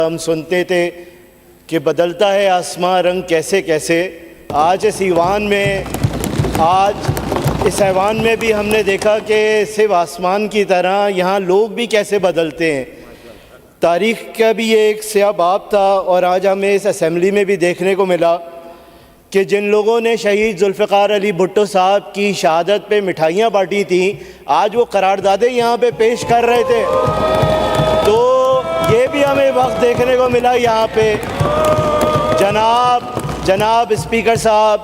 हम सुनते थे कि बदलता है आसमां रंग कैसे कैसे। आज इस ऐवान में भी हमने देखा कि सिर्फ आसमान की तरह यहाँ लोग भी कैसे बदलते हैं। तारीख़ का भी ये एक स्याह बाब था और आज हमें इस असेंबली में भी देखने को मिला कि जिन लोगों ने शहीद जुल्फ़िकार अली भुट्टो साहब की शहादत पे मिठाइयाँ बांटी थी, आज वो करारदादे यहाँ पे पेश कर रहे थे। तो ये भी हमें वक्त देखने को मिला यहाँ पे। जनाब स्पीकर साहब,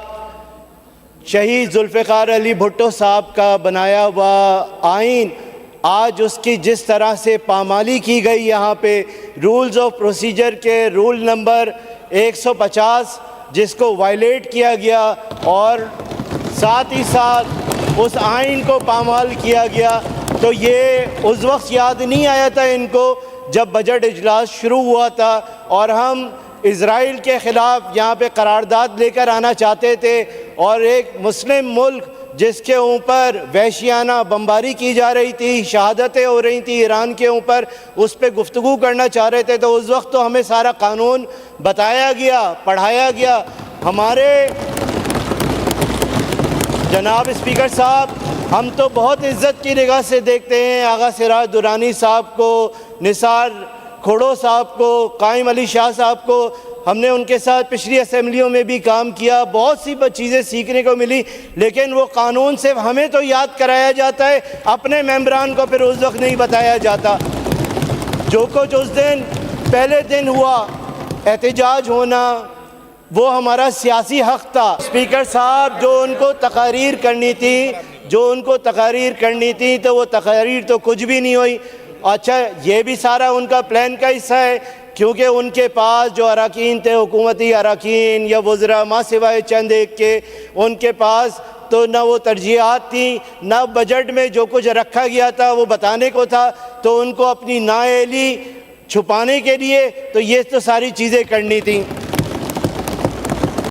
शहीद जुल्फ़िकार अली भुट्टो साहब का बनाया हुआ आइन, आज उसकी जिस तरह से पामाली की गई यहाँ पे, रूल्स ऑफ प्रोसीजर के रूल नंबर 150 जिसको वायलेट किया गया और साथ ही साथ उस आइन को पामाल किया गया। तो ये उस वक्त याद नहीं आया था इनको जब बजट इजलास शुरू हुआ था और हम इज़राइल के ख़िलाफ़ यहाँ पे करारदाद लेकर आना चाहते थे और एक मुस्लिम मुल्क जिसके ऊपर वहशियाना बमबारी की जा रही थी, शहादतें हो रही थी ईरान के ऊपर, उस पर गुफ्तगू करना चाह रहे थे। तो उस वक्त तो हमें सारा कानून बताया गया, पढ़ाया गया। हमारे जनाब स्पीकर साहब, हम तो बहुत इज़्ज़त की निगाह से देखते हैं आगा सिराज दुरानी साहब को, निसार खोड़ो साहब को, कायम अली शाह साहब को। हमने उनके साथ पिछली असेंबलियों में भी काम किया, बहुत सी चीज़ें सीखने को मिली। लेकिन वो कानून सिर्फ हमें तो याद कराया जाता है, अपने मेंबरान को फिर उस वक्त नहीं बताया जाता। जो कुछ उस दिन पहले दिन हुआ, एहतजाज होना, वो हमारा सियासी हक़ था। स्पीकर साहब, जो उनको तकारीर करनी थी तो वो तकारीर तो कुछ भी नहीं हुई। अच्छा, ये भी सारा उनका प्लान का हिस्सा है, क्योंकि उनके पास जो अरकान थे, हुकूमती अरकान या वज़रा, माँ सिवाय चंद एक के, उनके पास तो ना वो तरजीहात थी, ना बजट में जो कुछ रखा गया था वो बताने को था। तो उनको अपनी नाअहली छुपाने के लिए तो ये तो सारी चीज़ें करनी थी।